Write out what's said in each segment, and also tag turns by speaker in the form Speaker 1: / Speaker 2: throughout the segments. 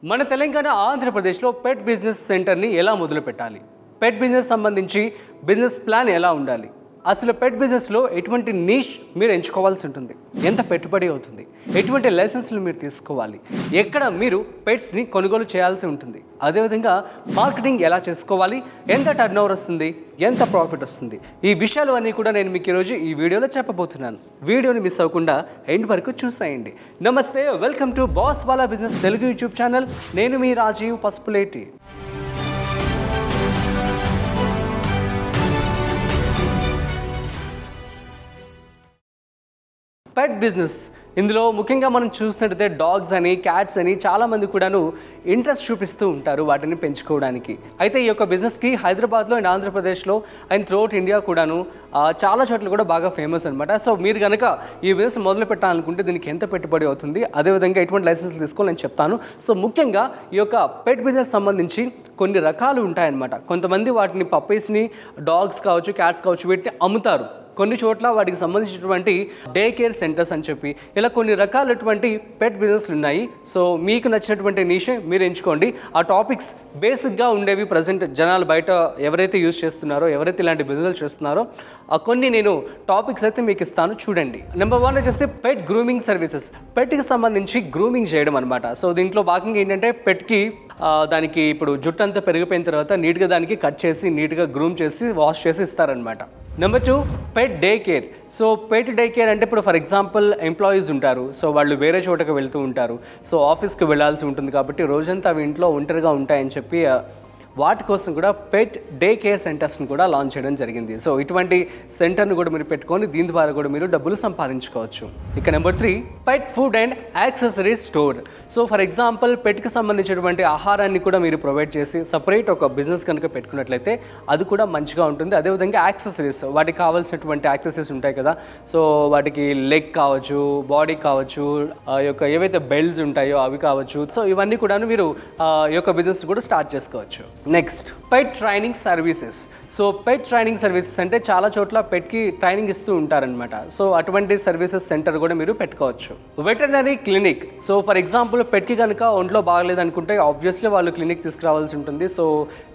Speaker 1: మన తెలంగాణ ఆంధ్రప్రదేశ్లో pet business సెంటర్ని ఎలా మొదలు పెట్టాలి, పెట్ బిజినెస్ సంబంధించి బిజినెస్ ప్లాన్ ఎలా ఉండాలి, అసలు పెట్ బిజినెస్లో ఎటువంటి నీష్ మీరు ఎంచుకోవాల్సి ఉంటుంది, ఎంత పెట్టుబడి అవుతుంది, ఎటువంటి లైసెన్స్లు మీరు తీసుకోవాలి, ఎక్కడ మీరు పెట్స్ని కొనుగోలు చేయాల్సి ఉంటుంది, అదేవిధంగా మార్కెటింగ్ ఎలా చేసుకోవాలి, ఎంత టర్న్ ఓవర్ వస్తుంది, ఎంత ప్రాఫిట్ వస్తుంది, ఈ విషయాలు అన్నీ కూడా నేను మీకు ఈరోజు ఈ వీడియోలో చెప్పబోతున్నాను. వీడియోని మిస్ అవ్వకుండా ఎండ్ వరకు చూసేయండి. నమస్తే, welcome to boss wala business Telugu YouTube channel. నేను మీ రాజీవ్ పసుపులేటి. పెట్ బిజినెస్ ఇందులో ముఖ్యంగా మనం చూసినట్టయితే డాగ్స్ అని, క్యాట్స్ అని చాలామంది కూడాను ఇంట్రెస్ట్ చూపిస్తూ ఉంటారు వాటిని పెంచుకోవడానికి. అయితే ఈ యొక్క బిజినెస్కి హైదరాబాద్లో అండ్ ఆంధ్రప్రదేశ్లో అండ్ త్రూఅవుట్ ఇండియా కూడాను చాలా చోట్ల కూడా బాగా ఫేమస్ అనమాట. సో మీరు కనుక ఈ బిజినెస్ మొదలు పెట్టాలనుకుంటే దీనికి ఎంత పెట్టుబడి అవుతుంది, అదేవిధంగా ఎటువంటి లైసెన్స్లు తీసుకోవాలి నేను చెప్తాను. సో ముఖ్యంగా ఈ యొక్క పెట్ బిజినెస్ సంబంధించి కొన్ని రకాలు ఉంటాయన్నమాట. కొంతమంది వాటిని పప్పీస్ని, డాగ్స్ కావచ్చు, క్యాట్స్ కావచ్చు, వీటిని అమ్ముతారు. కొన్ని చోట్ల వాటికి సంబంధించినటువంటి డే కేర్ సెంటర్స్ అని చెప్పి ఇలా కొన్ని రకాలటువంటి పెట్ బిజినెస్లు ఉన్నాయి. సో మీకు నచ్చినటువంటి నీషే మీరు ఎంచుకోండి. ఆ టాపిక్స్ బేసిక్గా ఉండేవి ప్రజెంట్ జనాలు బయట ఎవరైతే యూజ్ చేస్తున్నారో, ఎవరైతే ఇలాంటి బిజినెస్ చేస్తున్నారో కొన్ని నేను టాపిక్స్ అయితే మీకు ఇస్తాను, చూడండి. నెంబర్ 1 వచ్చేసి పెట్ గ్రూమింగ్ సర్వీసెస్. పెట్కి సంబంధించి గ్రూమింగ్ చేయడం అనమాట. సో దీంట్లో భాగంగా ఏంటంటే పెట్కి దానికి ఇప్పుడు జుట్టు అంతా పెరిగిపోయిన తర్వాత నీట్గా దానికి కట్ చేసి నీట్గా గ్రూమ్ చేసి వాష్ చేసి ఇస్తారనమాట. నెంబర్ 2 పెట్ డే కేర్. సో పెట్ డే కేర్ అంటే ఇప్పుడు ఫర్ ఎగ్జాంపుల్ ఎంప్లాయీస్ ఉంటారు. సో వాళ్ళు వేరే చోటకి వెళ్తూ ఉంటారు. సో ఆఫీస్కి వెళ్ళాల్సి ఉంటుంది కాబట్టి రోజంతా అవి ఇంట్లో ఒంటరిగా ఉంటాయని చెప్పి వాటి కోసం కూడా పెట్ డే కేర్ సెంటర్స్ని కూడా లాంచ్ చేయడం జరిగింది. సో ఇటువంటి సెంటర్ని కూడా మీరు పెట్టుకొని దీని ద్వారా కూడా మీరు డబ్బులు సంపాదించుకోవచ్చు. ఇక number 3 pet food and accessories store. So for example పెట్కి సంబంధించినటువంటి ఆహారాన్ని కూడా మీరు ప్రొవైడ్ చేసి సపరేట్ ఒక బిజినెస్ కనుక పెట్టుకున్నట్లయితే అది కూడా మంచిగా ఉంటుంది. అదేవిధంగా యాక్సెసరీస్, వాటికి కావాల్సినటువంటి యాక్సెసరీస్ ఉంటాయి కదా. సో వాటికి లెగ్ కావచ్చు, బాడీ కావచ్చు, యొక్క ఏవైతే బెల్ట్స్ ఉంటాయో అవి కావచ్చు. సో ఇవన్నీ కూడా మీరు ఈ యొక్క బిజినెస్ కూడా స్టార్ట్ చేసుకోవచ్చు. నెక్స్ట్ పెట్ ట్రైనింగ్ సర్వీసెస్. సో పెట్ ట్రైనింగ్ సర్వీసెస్ అంటే చాలా చోట్ల పెట్కి ట్రైనింగ్ ఇస్తూ ఉంటారనమాట. సో అటువంటి సర్వీసెస్ సెంటర్ కూడా మీరు పెట్టుకోవచ్చు. Veterinary clinic. So for example పెట్కి కనుక ఒంట్లో బాగలేదు అనుకుంటే ఆబ్వియస్లీ వాళ్ళు క్లినిక్ తీసుకురావాల్సి ఉంటుంది. సో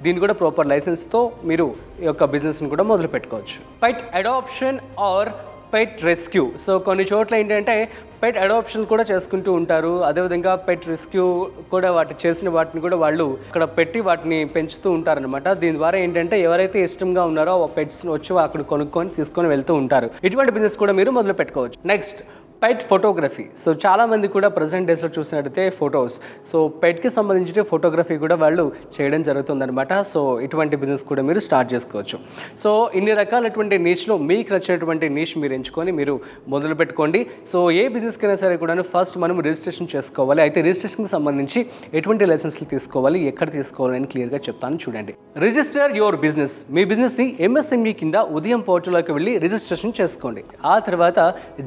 Speaker 1: దీన్ని కూడా ప్రాపర్ లైసెన్స్తో మీరు ఈ యొక్క బిజినెస్ని కూడా మొదలు పెట్టుకోవచ్చు. Pet adoption or pet rescue. So కొన్ని చోట్ల ఏంటంటే పెట్ అడాప్షన్స్ కూడా చేసుకుంటూ ఉంటారు. అదేవిధంగా పెట్ రెస్క్యూ కూడా చేసిన వాటిని కూడా వాళ్ళు ఇక్కడ పెట్టి వాటిని పెంచుతూ ఉంటారనమాట. దీని ద్వారా ఏంటంటే ఎవరైతే ఇష్టంగా ఉన్నారో ఆ పెట్స్ని వచ్చి అక్కడ కొనుక్కొని తీసుకొని వెళ్తూ ఉంటారు. ఇటువంటి బిజినెస్ కూడా మీరు మొదలు పెట్టుకోవచ్చు. నెక్స్ట్ పెట్ ఫోటోగ్రఫీ. సో చాలామంది కూడా ప్రజెంట్ డేస్లో చూసినట్టయితే ఫొటోస్, సో పెట్కి సంబంధించిన ఫోటోగ్రఫీ కూడా వాళ్ళు చేయడం జరుగుతుందనమాట. సో ఇటువంటి బిజినెస్ కూడా మీరు స్టార్ట్ చేసుకోవచ్చు. సో ఇన్ని రకాలటువంటి నీష్లో మీకు నచ్చినటువంటి నీష్ మీరు ఎంచుకొని మీరు మొదలు పెట్టుకోండి. సో ఏ బిజినెస్కైనా సరే కూడా ఫస్ట్ మనం రిజిస్ట్రేషన్ చేసుకోవాలి. అయితే రిజిస్ట్రేషన్కి సంబంధించి ఎటువంటి లైసెన్స్లు తీసుకోవాలి, ఎక్కడ తీసుకోవాలి అని క్లియర్గా చెప్తాను, చూడండి. Register your business. మీ బిజినెస్ని ఎంఎస్ఎంఈ కింద ఉదయం పోర్టల్లోకి వెళ్ళి రిజిస్ట్రేషన్ చేసుకోండి. ఆ తర్వాత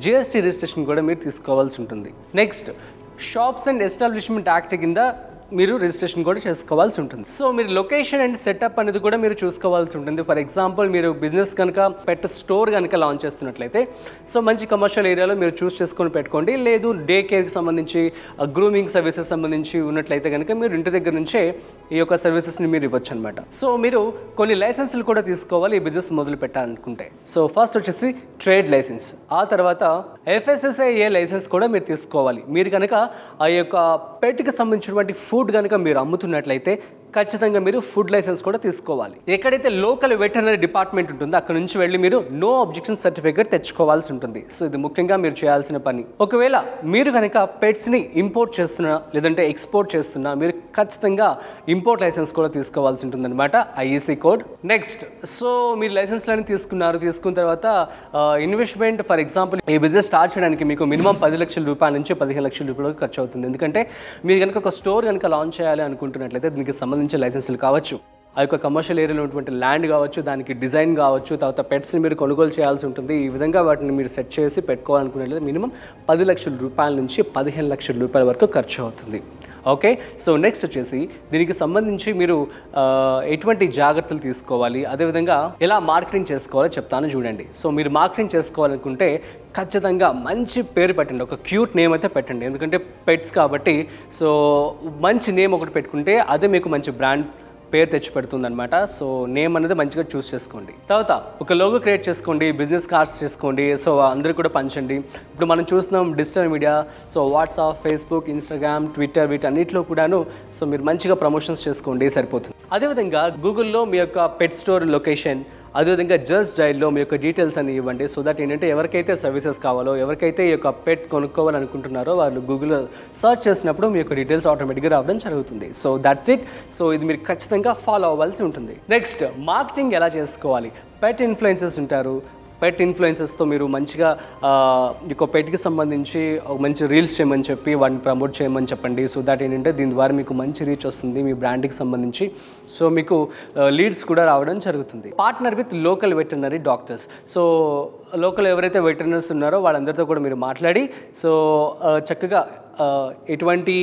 Speaker 1: జిఎస్టీ రిజిస్ట్రేషన్ కూడా మీరు తీసుకోవాల్సి ఉంటుంది. Next shops and establishment act కింద మీరు రిజిస్ట్రేషన్ కూడా చేసుకోవాల్సి ఉంటుంది. సో మీరు లొకేషన్ అండ్ సెటప్ అనేది కూడా మీరు చూసుకోవాల్సి ఉంటుంది. ఫర్ ఎగ్జాంపుల్ మీరు బిజినెస్ కనుక పెట్ స్టోర్ కనుక లాంచ్ చేస్తున్నట్లయితే సో మంచి కమర్షియల్ ఏరియాలో మీరు చూస్ చేసుకొని పెట్టుకోండి. లేదు డే కేర్కి సంబంధించి గ్రూమింగ్ సర్వీసెస్ సంబంధించి ఉన్నట్లయితే కనుక మీరు ఇంటి దగ్గర నుంచే ఈ యొక్క సర్వీసెస్ని మీరు ఇవ్వచ్చు అనమాట. సో మీరు కొన్ని లైసెన్సులు కూడా తీసుకోవాలి ఈ బిజినెస్ మొదలు పెట్టాలనుకుంటే. సో ఫస్ట్ వచ్చేసి ట్రేడ్ లైసెన్స్, ఆ తర్వాత FSSAI లైసెన్స్ కూడా మీరు తీసుకోవాలి. మీరు కనుక ఆ యొక్క పెట్కి సంబంధించినటువంటి ఫుడ్ కనుక మీరు అమ్ముతున్నట్లయితే ఖచ్చితంగా మీరు ఫుడ్ లైసెన్స్ కూడా తీసుకోవాలి. ఎక్కడైతే లోకల్ వెటర్నరీ డిపార్ట్మెంట్ ఉంటుందో అక్కడ నుంచి వెళ్ళి మీరు నో అబ్జెక్షన్ సర్టిఫికేట్ తెచ్చుకోవాల్సి ఉంటుంది. సో ఇది ముఖ్యంగా మీరు చేయాల్సిన పని. ఒకవేళ మీరు కనుక పెట్స్ని ఇంపోర్ట్ చేస్తున్నా లేదంటే ఎక్స్పోర్ట్ చేస్తున్నా మీరు ఖచ్చితంగా ఇంపోర్ట్ లైసెన్స్ కూడా తీసుకోవాల్సి ఉంటుంది అనమాట, IEC కోడ్. నెక్స్ట్ సో మీరు లైసెన్స్లని తీసుకున్న తర్వాత ఇన్వెస్ట్మెంట్, ఫర్ ఎగ్జాంపుల్ ఈ బిజినెస్ స్టార్ట్ చేయడానికి మీకు మినిమం 10 లక్షల రూపాయల నుంచి 15 లక్షల రూపాయల వరకు ఖర్చు అవుతుంది. ఎందుకంటే మీరు కనుక ఒక స్టోర్ కనుక లాంచ్ చేయాలి అనుకుంటున్నట్లయితే దీనికి సంబంధించిన లైసెన్సులు కావచ్చు, ఆ యొక్క కమర్షియల్ ఏరియాలో ఉన్నటువంటి ల్యాండ్ కావచ్చు, దానికి డిజైన్ కావచ్చు, తర్వాత పెట్స్ని మీరు కొనుగోలు చేయాల్సి ఉంటుంది. ఈ విధంగా వాటిని మీరు సెట్ చేసి పెట్టుకోవాలనుకున్నట్లయితే మినిమం 10 లక్షల రూపాయల నుంచి 15 లక్షల రూపాయల వరకు ఖర్చు అవుతుంది. ఓకే, సో నెక్స్ట్ వచ్చేసి దీనికి సంబంధించి మీరు ఎటువంటి జాగ్రత్తలు తీసుకోవాలి, అదేవిధంగా ఎలా మార్కెటింగ్ చేసుకోవాలో చెప్తాను చూడండి. సో మీరు మార్కెటింగ్ చేసుకోవాలనుకుంటే ఖచ్చితంగా మంచి పేరు పెట్టండి, ఒక క్యూట్ నేమ్ అయితే పెట్టండి. ఎందుకంటే పెట్స్ కాబట్టి సో మంచి నేమ్ ఒకటి పెట్టుకుంటే అదే మీకు మంచి బ్రాండ్ పేరు తెచ్చి పెడుతుందన్నమాట. సో నేమ్ అనేది మంచిగా చూస్ చేసుకోండి. తర్వాత ఒక లోగో క్రియేట్ చేసుకోండి, బిజినెస్ కార్డ్స్ చేసుకోండి, సో అందరికీ కూడా పంచండి. ఇప్పుడు మనం చూస్తున్నాం digital media, so WhatsApp, Facebook, Instagram, Twitter వీటన్నిటిలో కూడాను సో మీరు మంచిగా ప్రమోషన్స్ చేసుకోండి, సరిపోతుంది. అదేవిధంగా గూగుల్లో మీ యొక్క పెట్ స్టోర్ లొకేషన్, అదేవిధంగా జస్ట్ డైల్లో మీ యొక్క డీటెయిల్స్ అని ఇవ్వండి. సో దట్ ఏంటంటే ఎవరికైతే సర్వీసెస్ కావాలో, ఎవరికైతే ఈ యొక్క పెట్ కొనుక్కోవాలనుకుంటున్నారో వాళ్ళు గూగుల్లో సర్చ్ చేసినప్పుడు మీ యొక్క డీటెయిల్స్ ఆటోమేటిక్గా రావడం జరుగుతుంది. So that's it. సో ఇది మీరు ఖచ్చితంగా ఫాలో అవ్వాల్సి ఉంటుంది. నెక్స్ట్ మార్కెటింగ్ ఎలా చేసుకోవాలి. పెట్ ఇన్ఫ్లుయెన్సర్స్ ఉంటారు. పెట్ ఇన్ఫ్లుయెన్సర్స్తో మీరు మంచిగా ఒక పెట్కి సంబంధించి ఒక మంచి రీల్స్ చేయమని చెప్పి వాటిని ప్రమోట్ చేయమని చెప్పండి. సో దట్ ఏంటంటే దీని ద్వారా మీకు మంచి రీచ్ వస్తుంది మీ బ్రాండ్కి సంబంధించి. సో మీకు లీడ్స్ కూడా రావడం జరుగుతుంది. Partner with local veterinary doctors. So local ఎవరైతే వెటర్నరీస్ ఉన్నారో వాళ్ళందరితో కూడా మీరు మాట్లాడి సో చక్కగా ఎటువంటి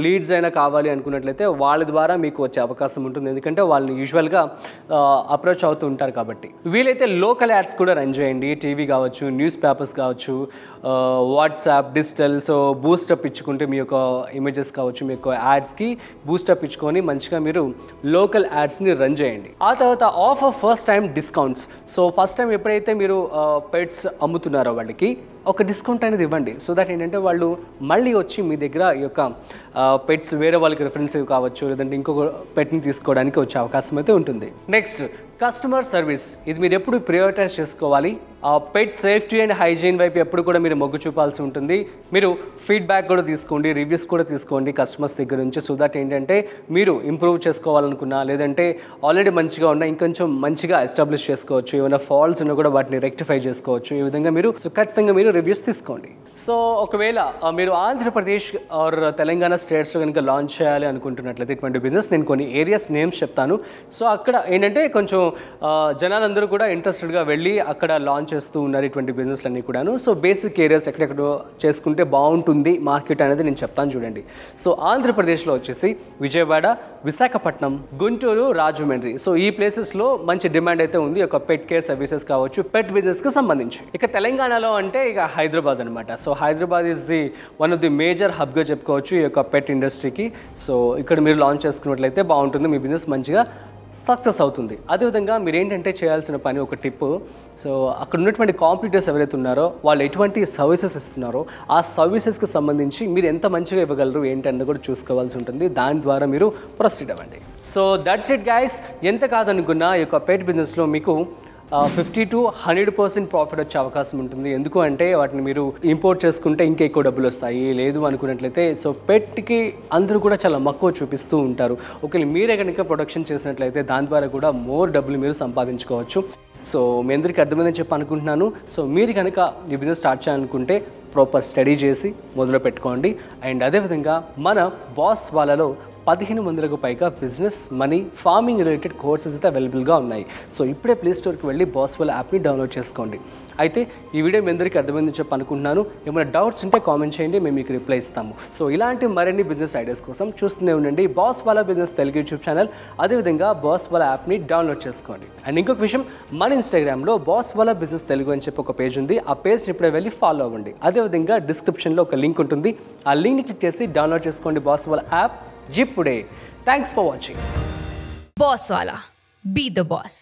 Speaker 1: లీడ్స్ అయినా కావాలి అనుకున్నట్లయితే వాళ్ళ ద్వారా మీకు వచ్చే అవకాశం ఉంటుంది. ఎందుకంటే వాళ్ళని యూజువల్గా అప్రోచ్ అవుతూ ఉంటారు కాబట్టి. వీలైతే లోకల్ యాడ్స్ కూడా రన్ చేయండి. టీవీ కావచ్చు, న్యూస్ పేపర్స్ కావచ్చు, వాట్సాప్, డిజిటల్. సో బూస్టప్ ఇచ్చుకుంటే మీ యొక్క ఇమేజెస్ కావచ్చు, మీ యొక్క యాడ్స్కి బూస్టప్ ఇచ్చుకొని మంచిగా మీరు లోకల్ యాడ్స్ని రన్ చేయండి. ఆ తర్వాత offer first time discounts. So first time ఎప్పుడైతే మీరు పెట్స్ అమ్ముతున్నారో వాళ్ళకి ఒక డిస్కౌంట్ అనేది ఇవ్వండి. సో దట్ ఏంటంటే వాళ్ళు మళ్ళీ వచ్చి మీ దగ్గర ఈ యొక్క పెట్స్ వేరే వాళ్ళకి రిఫరెన్స్ కావచ్చు, లేదంటే ఇంకొక పెట్ని తీసుకోవడానికి వచ్చే అవకాశం అయితే ఉంటుంది. Next customer service. ఇది మీరు ఎప్పుడు ప్రియారిటైజ్ చేసుకోవాలి. పెట్ సేఫ్టీ అండ్ హైజీన్ వైపు ఎప్పుడు కూడా మీరు మొగ్గు చూపాల్సి ఉంటుంది. మీరు ఫీడ్బ్యాక్ కూడా తీసుకోండి, రివ్యూస్ కూడా తీసుకోండి కస్టమర్స్ దగ్గర నుంచి. సో దట్ ఏంటంటే మీరు ఇంప్రూవ్ చేసుకోవాలనుకున్నా, లేదంటే ఆల్రెడీ మంచిగా ఉన్నా ఇంకొంచెం మంచిగా ఎస్టాబ్లిష్ చేసుకోవచ్చు. ఏమైనా ఫాల్ట్స్ ఉన్నా కూడా వాటిని రెక్టిఫై చేసుకోవచ్చు. ఈ విధంగా మీరు సో ఖచ్చితంగా మీరు రివ్యూస్ తీసుకోండి. సో ఒకవేళ మీరు ఆంధ్రప్రదేశ్ ఆర్ తెలంగాణ స్టేట్స్లో కనుక లాంచ్ చేయాలి అనుకుంటున్నట్లయితే ఇటువంటి బిజినెస్ నేను కొన్ని ఏరియాస్ నేమ్స్ చెప్తాను. సో అక్కడ ఏంటంటే కొంచెం జనాలందరూ కూడా ఇంట్రెస్టెడ్గా వెళ్ళి అక్కడ లాంచ్ చేస్తూ ఉన్నారు ఇటువంటి బిజినెస్ అన్నీ కూడాను. సో బేసిక్ ఏరియాస్ ఎక్కడెక్కడో చేసుకుంటే బాగుంటుంది మార్కెట్ అనేది నేను చెప్తాను చూడండి. సో ఆంధ్రప్రదేశ్లో వచ్చేసి విజయవాడ, విశాఖపట్నం, గుంటూరు, రాజమండ్రి. సో ఈ ప్లేసెస్లో మంచి డిమాండ్ అయితే ఉంది ఒక పెట్ కేర్ సర్వీసెస్ కావచ్చు, పెట్ బిజినెస్కి సంబంధించి. ఇక తెలంగాణలో అంటే ఇక హైదరాబాద్ అనమాట. So Hyderabad is the one of the major హబ్గా చెప్పుకోవచ్చు ఈ యొక్క పెట్ ఇండస్ట్రీకి. సో ఇక్కడ మీరు లాంచ్ చేసుకున్నట్లయితే బాగుంటుంది, మీ బిజినెస్ మంచిగా సక్సెస్ అవుతుంది. అదేవిధంగా మీరు ఏంటంటే చేయాల్సిన పని ఒక టిప్. సో అక్కడ ఉన్నటువంటి కాంపిటీటర్స్ ఎవరైతే ఉన్నారో వాళ్ళు ఎటువంటి సర్వీసెస్ ఇస్తున్నారో ఆ సర్వీసెస్కి సంబంధించి మీరు ఎంత మంచిగా ఇవ్వగలరు ఏంటి అన్నది కూడా చూసుకోవాల్సి ఉంటుంది. దాని ద్వారా మీరు ప్రొసీడ్ అవ్వండి. So that's it guys. ఎంత కాదనుకున్నా ఈ యొక్క పెట్ బిజినెస్లో మీకు 50 to 100% ప్రాఫిట్ వచ్చే అవకాశం ఉంటుంది. ఎందుకు అంటే వాటిని మీరు ఇంపోర్ట్ చేసుకుంటే ఇంకా ఎక్కువ డబ్బులు వస్తాయి. లేదు అనుకున్నట్లయితే సో పెట్కి అందరూ కూడా చాలా మక్కువ చూపిస్తూ ఉంటారు. ఒకవేళ మీరే కనుక ప్రొడక్షన్ చేసినట్లయితే దాని ద్వారా కూడా మోర్ డబ్బులు మీరు సంపాదించుకోవచ్చు. సో మీ అందరికీ అర్థమైందని చెప్పి అనుకుంటున్నాను. సో మీరు కనుక ఈ బిజినెస్ స్టార్ట్ చేయాలనుకుంటే ప్రాపర్ స్టడీ చేసి మొదలు పెట్టుకోండి. అండ్ అదేవిధంగా మన బాస్ వాళ్ళలో 15 మందిలకు పైగా business, money, farming related courses అయితే అవైలబుల్గా ఉన్నాయి. సో ఇప్పుడే ప్లే స్టోర్కి వెళ్ళి బాస్ వాళ్ళ యాప్ని డౌన్లోడ్ చేసుకోండి. అయితే ఈ వీడియో మీ అందరికీ అర్థమైందని చెప్పి అనుకుంటున్నాను. ఏమైనా డౌట్స్ ఉంటే కామెంట్ చేయండి, మేము మీకు రిప్లై ఇస్తాము. సో ఇలాంటి మరిన్ని బిజినెస్ ఐడియాస్ కోసం చూస్తూనే ఉండండి బాస్ వాళ్ళ బిజినెస్ తెలుగు యూట్యూబ్ ఛానల్. అదేవిధంగా బాస్ వాళ్ళ యాప్ని డౌన్లోడ్ చేసుకోండి. అండ్ ఇంకొక విషయం, మన ఇన్స్టాగ్రామ్లో బాస్ వాళ్ళ బిజినెస్ తెలుగు అని చెప్పి ఒక పేజ్ ఉంది. ఆ పేజ్ని ఇప్పుడే వెళ్ళి ఫాలో అవ్వండి. అదేవిధంగా డిస్క్రిప్షన్లో ఒక లింక్ ఉంటుంది. ఆ లింక్ని క్లిక్ చేసి డౌన్లోడ్ చేసుకోండి బాస్ వాళ్ళ యాప్ ఇప్పుడే. Thanks for watching.
Speaker 2: Boss Wala. Be the boss.